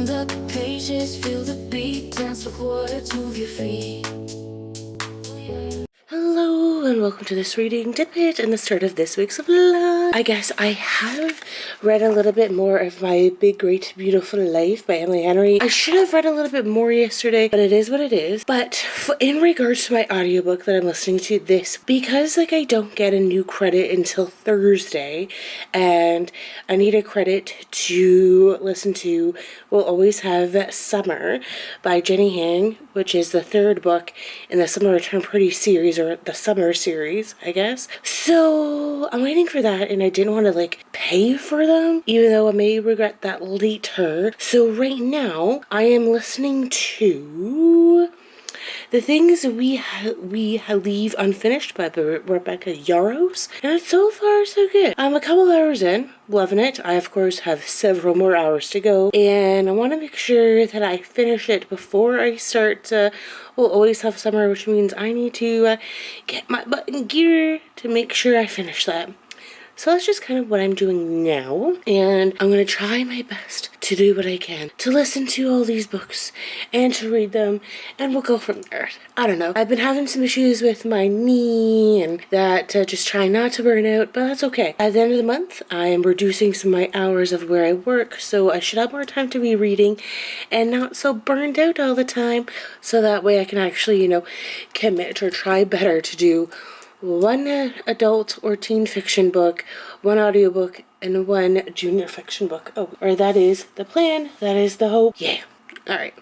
Turn the pages, feel the beat, dance with words, move your feet. Hello and welcome to this reading, Dippit, and the start of this week's vlog. I guess I have read a little bit more of My Big Great Beautiful Life by Emily Henry. I should have read a little bit more yesterday, but it is what it is. But in regards to my audiobook that I'm listening to this, because I don't get a new credit until Thursday, and I need a credit to listen to We'll Always Have Summer by Jenny Han, which is the third book in the Summer Return Pretty series, or the summer series, I guess. So I'm waiting for that, and I didn't want to pay for them, even though I may regret that later. So right now I am listening to The Things We Leave Unfinished by Rebecca Yarros, and so far so good. I'm a couple hours in, loving it. I of course have several more hours to go, and I want to make sure that I finish it before I start We'll Always Have Summer, which means I need to get my butt in gear to make sure I finish that. So that's just kind of what I'm doing now, and I'm going to try my best to do what I can to listen to all these books and to read them, and we'll go from there. I don't know. I've been having some issues with my knee and that, just trying not to burn out, but that's okay. At the end of the month, I am reducing some of my hours of where I work, so I should have more time to be reading and not so burned out all the time, so that way I can actually, commit or try better to do one adult or teen fiction book, one audiobook, and one junior fiction book. Oh, or that is the plan. That is the hope. Yeah. Alright.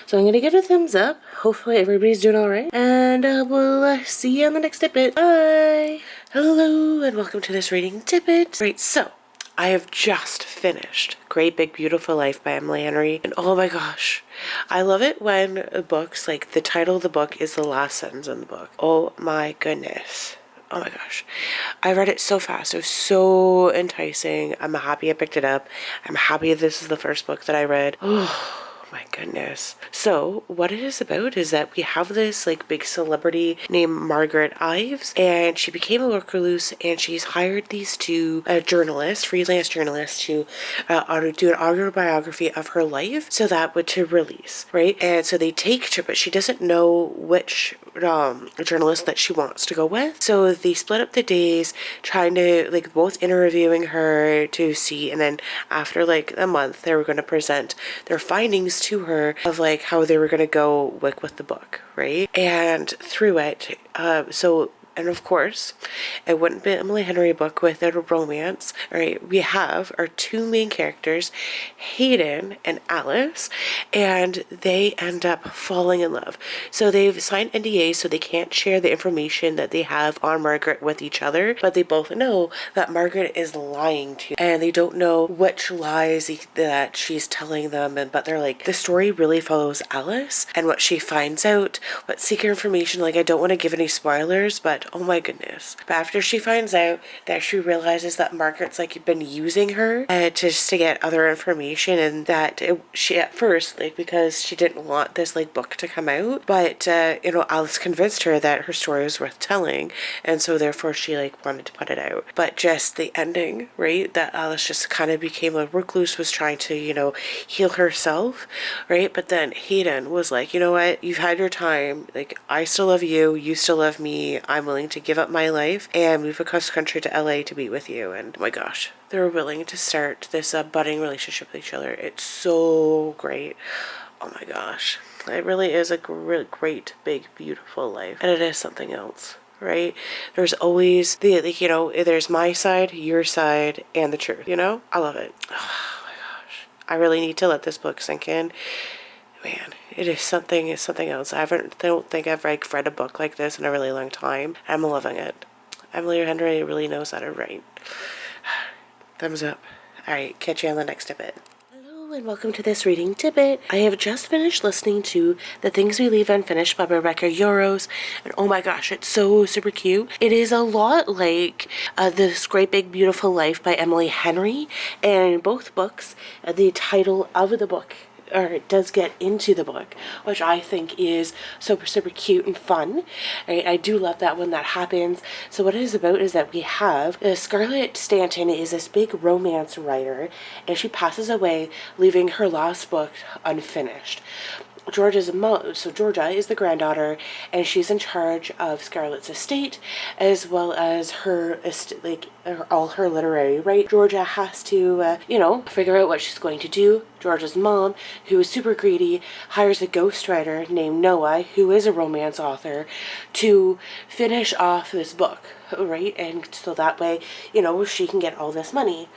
So I'm going to give it a thumbs up. Hopefully everybody's doing alright. And we'll see you on the next Dippit. Bye! Hello, and welcome to this reading, Dippit. Right, so I have just finished Great Big Beautiful Life by Emily Henry, and oh my gosh, I love it when books, the title of the book is the last sentence in the book. Oh my goodness. Oh my gosh. I read it so fast. It was so enticing. I'm happy I picked it up. I'm happy this is the first book that I read. Oh my goodness. So what it is about is that we have this big celebrity named Margaret Ives, and she became a recluse, and she's hired these two journalists, freelance journalists, to do an autobiography of her life, so that would to release, right? And so they take her, but she doesn't know which journalist that she wants to go with. So they split up the days, trying to both interviewing her to see, and then after a month they were going to present their findings to her of how they were going to go with the book, right? And through it, and of course, it wouldn't be an Emily Henry book without a romance. All right, we have our two main characters, Hayden and Alice, and they end up falling in love. So they've signed NDAs, so they can't share the information that they have on Margaret with each other, but they both know that Margaret is lying to them, and they don't know which lies that she's telling them, but they're the story really follows Alice and what she finds out, what secret information, I don't want to give any spoilers, but oh my goodness. But after she finds out that she realizes that Margaret's been using her just to get other information, and that she at first because she didn't want this book to come out, but Alice convinced her that her story was worth telling, and so therefore she wanted to put it out. But just the ending, right, that Alice just kind of became a recluse, was trying to heal herself, right? But then Hayden was you know what, you've had your time, I still love you, you still love me, I'm willing to give up my life and move across country to LA to be with you. And oh my gosh, they're willing to start this budding relationship with each other. It's so great. Oh my gosh, it really is a really great big beautiful life, and it is something else, right? There's always there's my side, your side, and the truth. I love it. Oh my gosh, I really need to let this book sink in. Man, it's something else. I don't think I've read a book like this in a really long time. I'm loving it. Emily Henry really knows how to write. Thumbs up. Alright, catch you on the next Dippit. Hello and welcome to this reading, Dippit. I have just finished listening to The Things We Leave Unfinished by Rebecca Yarros, and oh my gosh, it's so super cute. It is a lot like This Great Big Beautiful Life by Emily Henry, and in both books, the title of the book does get into the book, which I think is super, super cute and fun. I do love that when that happens. So what it is about is that we have Scarlett Stanton is this big romance writer, and she passes away, leaving her last book unfinished. Georgia is the granddaughter, and she's in charge of Scarlett's estate as well as her all her literary right. Georgia has to figure out what she's going to do. Georgia's mom, who is super greedy, hires a ghostwriter named Noah, who is a romance author, to finish off this book, right? And so that way, she can get all this money.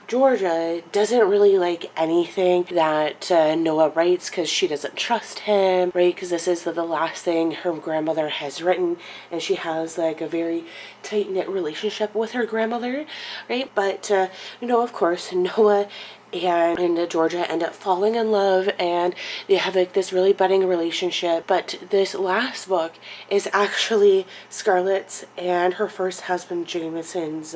Georgia doesn't really like anything that Noah writes because she doesn't trust him, right? Because this is the last thing her grandmother has written, and she has like a very tight-knit relationship with her grandmother, right? But, of course, Noah and Georgia end up falling in love, and they have like this really budding relationship. But this last book is actually Scarlett's and her first husband Jameson's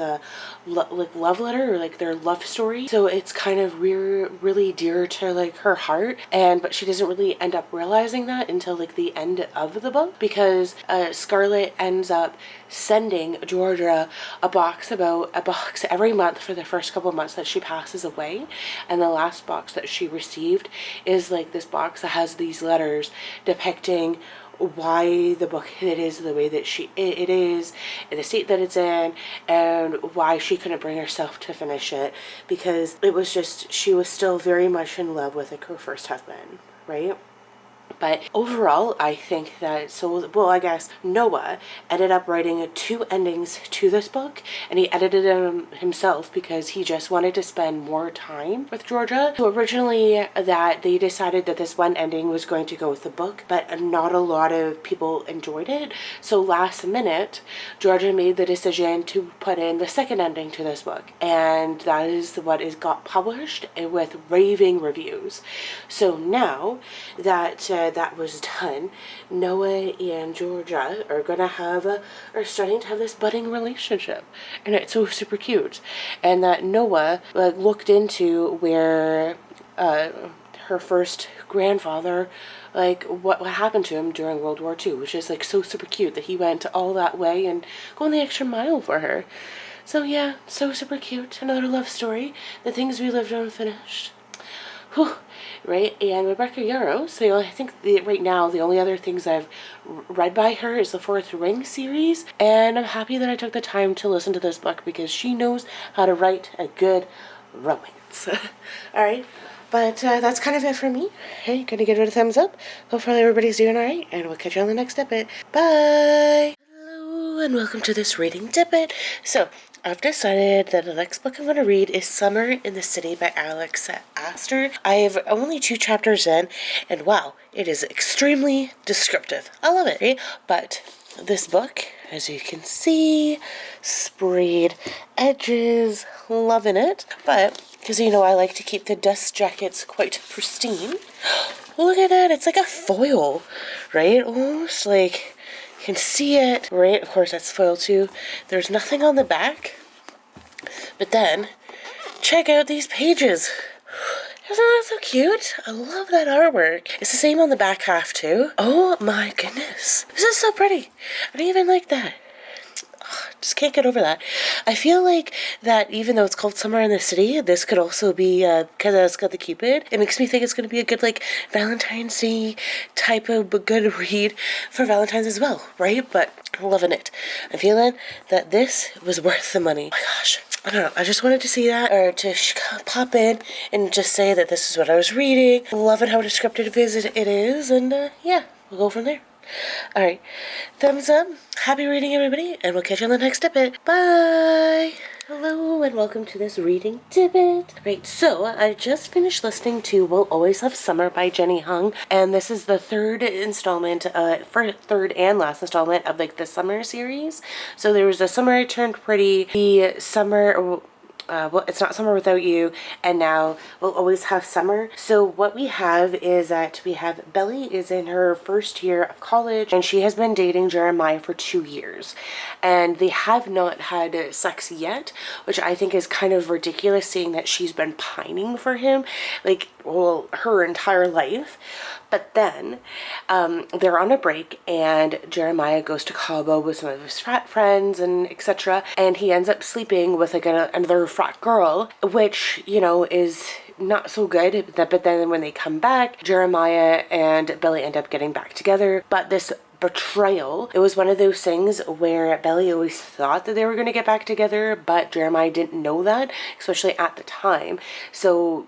love letter, or like their love story. So it's kind of really dear to like her heart, but she doesn't really end up realizing that until like the end of the book, because Scarlett ends up sending Georgia a box every month for the first couple of months that she passes away. And the last box that she received is like this box that has these letters depicting why the book it is the way that it is, in the state that it's in, and why she couldn't bring herself to finish it, because she was still very much in love with like her first husband, right? But overall, I think that, I guess Noah ended up writing 2 endings to this book, and he edited them himself because he just wanted to spend more time with Georgia. So originally that they decided that this one ending was going to go with the book, but not a lot of people enjoyed it. So last minute, Georgia made the decision to put in the second ending to this book, and that is what got published with raving reviews. So now that that was done, Noah and Georgia are starting to have this budding relationship, and it's so super cute. And that Noah looked into where her first grandfather, like what happened to him during World War II, which is like so super cute that he went all that way and going the extra mile for her. So yeah, so super cute. Another love story. The things we lived unfinished. Whew. Right? And Rebecca Yarros, so I think right now the only other things I've read by her is the Fourth Ring series, and I'm happy that I took the time to listen to this book because she knows how to write a good romance. Alright, but that's kind of it for me. Hey, gonna give it a thumbs up. Hopefully everybody's doing alright, and we'll catch you on the next Dippit. Bye! Hello, and welcome to this reading Dippit. So, I've decided that the next book I'm going to read is Summer in the City by Alex Astor. I have only 2 chapters in, and wow, it is extremely descriptive. I love it, right? But this book, as you can see, sprayed edges, loving it. But, because I like to keep the dust jackets quite pristine. Look at that, it's like a foil, right? Almost like... You can see it, right? Of course, that's foil too. There's nothing on the back. But then, check out these pages. Isn't that so cute? I love that artwork. It's the same on the back half too. Oh my goodness. This is so pretty. I don't even like that. Just can't get over that. I feel like that even though it's called Summer in the City, this could also be, because it's got the Cupid, it makes me think it's going to be a good, like, Valentine's Day type of good read for Valentine's as well, right? But I'm loving it. I'm feeling that this was worth the money. Oh my gosh. I don't know. I just wanted to see that, or to pop in and just say that this is what I was reading. Loving how descriptive it is, and yeah, we'll go from there. Alright, thumbs up, happy reading everybody, and we'll catch you on the next Dippit. Bye! Hello, and welcome to this reading Dippit. Right, so I just finished listening to We'll Always Have Summer by Jenny Hung, and this is the third and last installment of like the summer series. So there was the Summer I Turned Pretty, the summer... It's Not Summer Without You, and now We'll Always Have Summer. So what we have is that we have Belly is in her first year of college, and she has been dating Jeremiah for 2 years, and they have not had sex yet, which I think is kind of ridiculous, seeing that she's been pining for him. Like, well, her entire life. But then they're on a break and Jeremiah goes to Cabo with some of his frat friends and etc. And he ends up sleeping with like another frat girl, which, you know, is not so good. But then when they come back, Jeremiah and Billy end up getting back together. But this betrayal, it was one of those things where Billy always thought that they were going to get back together, but Jeremiah didn't know that, especially at the time. So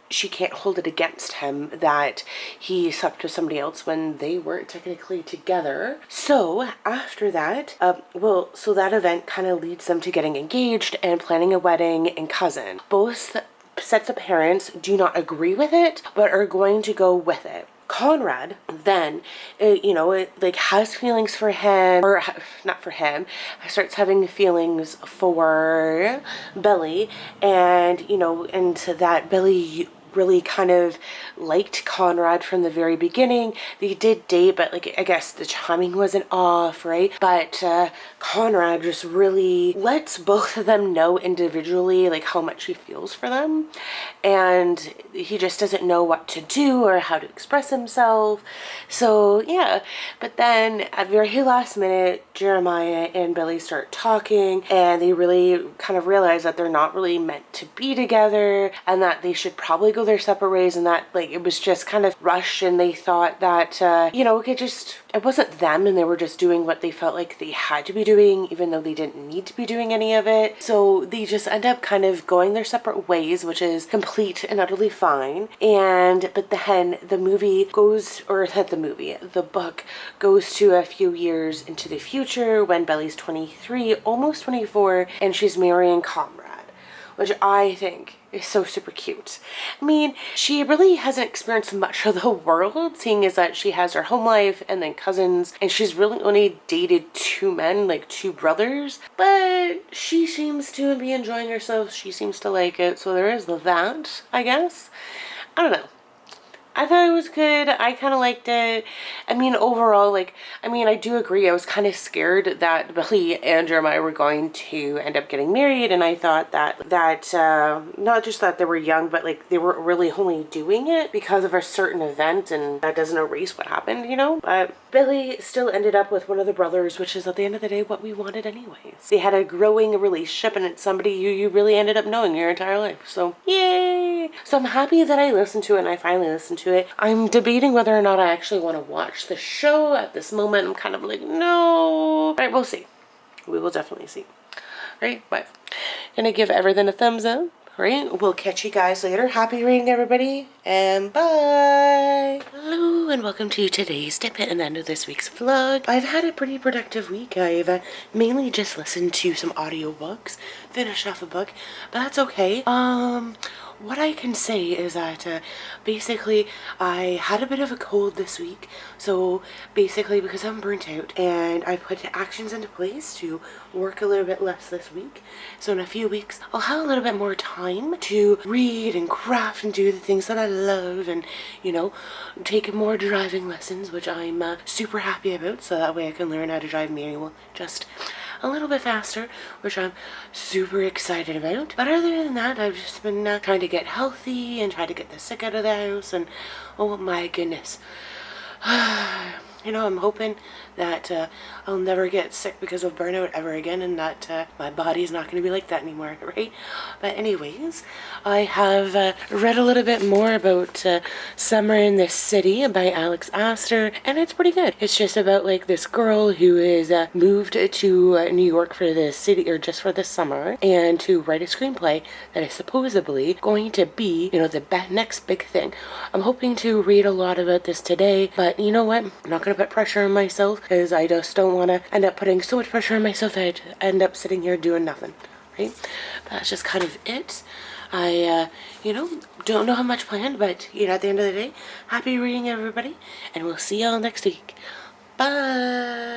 she can't hold it against him that he slept with somebody else when they weren't technically together. So after that, so that event kind of leads them to getting engaged and planning a wedding in Cousin. Both sets of parents do not agree with it, but are going to go with it. Conrad then, like has feelings for him, or not for him, starts having feelings for Billy, and, and that Billy really kind of liked Conrad from the very beginning. They did date, but like I guess the timing wasn't off, right? But Conrad just really lets both of them know individually like how much he feels for them, and he just doesn't know what to do or how to express himself. So yeah, but then at very last minute, Jeremiah and Billy start talking, and they really kind of realize that they're not really meant to be together, and that they should probably go their separate ways, and that like it was just kind of rushed, and they thought that it wasn't them, and they were just doing what they felt like they had to be doing, even though they didn't need to be doing any of it. So they just end up kind of going their separate ways, which is complete and utterly fine. But then the book goes to a few years into the future when Belly's 23, almost 24, and she's marrying Conrad, which I think is so super cute. I mean, she really hasn't experienced much of the world, seeing as that she has her home life and then cousins, and she's really only dated two men, like two brothers, but she seems to be enjoying herself. She seems to like it, so there is that, I guess. I don't know. I thought it was good. I kind of liked it. I mean, overall, I do agree. I was kind of scared that Billy and Jeremiah were going to end up getting married, and I thought that not just that they were young, but like they were really only doing it because of a certain event, and that doesn't erase what happened, But Billy still ended up with one of the brothers, which is at the end of the day what we wanted anyways. They had a growing relationship, and it's somebody you really ended up knowing your entire life. So yay! So I'm happy that I listened to it, and I finally listened to it. I'm debating whether or not I actually want to watch the show at this moment. I'm kind of like, no. All right, we'll see. We will definitely see. All right, but gonna give everything a thumbs up. All right, we'll catch you guys later. Happy reading, everybody, and bye. Hello, and welcome to today's Dippit and end of this week's vlog. I've had a pretty productive week. I've mainly just listened to some audiobooks, finished off a book, but that's okay. What I can say is that basically I had a bit of a cold this week, so basically because I'm burnt out, and I put actions into place to work a little bit less this week, so in a few weeks I'll have a little bit more time to read and craft and do the things that I love, and take more driving lessons, which I'm super happy about, so that way I can learn how to drive manual just a little bit faster, which I'm super excited about. But other than that, I've just been trying to get healthy and try to get the sick out of the house, and oh my goodness. I'm hoping that I'll never get sick because of burnout ever again, and that my body's not going to be like that anymore, right? But anyways, I have read a little bit more about Summer in the City by Alex Astor, and it's pretty good. It's just about like this girl who is moved to New York for the city, or just for the summer, and to write a screenplay that is supposedly going to be, the next big thing. I'm hoping to read a lot about this today, but you know what? I'm not going to put pressure on myself, because I just don't want to end up putting so much pressure on myself that I end up sitting here doing nothing, right? That's just kind of it. I, don't know how much planned, but, at the end of the day, happy reading, everybody, and we'll see y'all next week. Bye!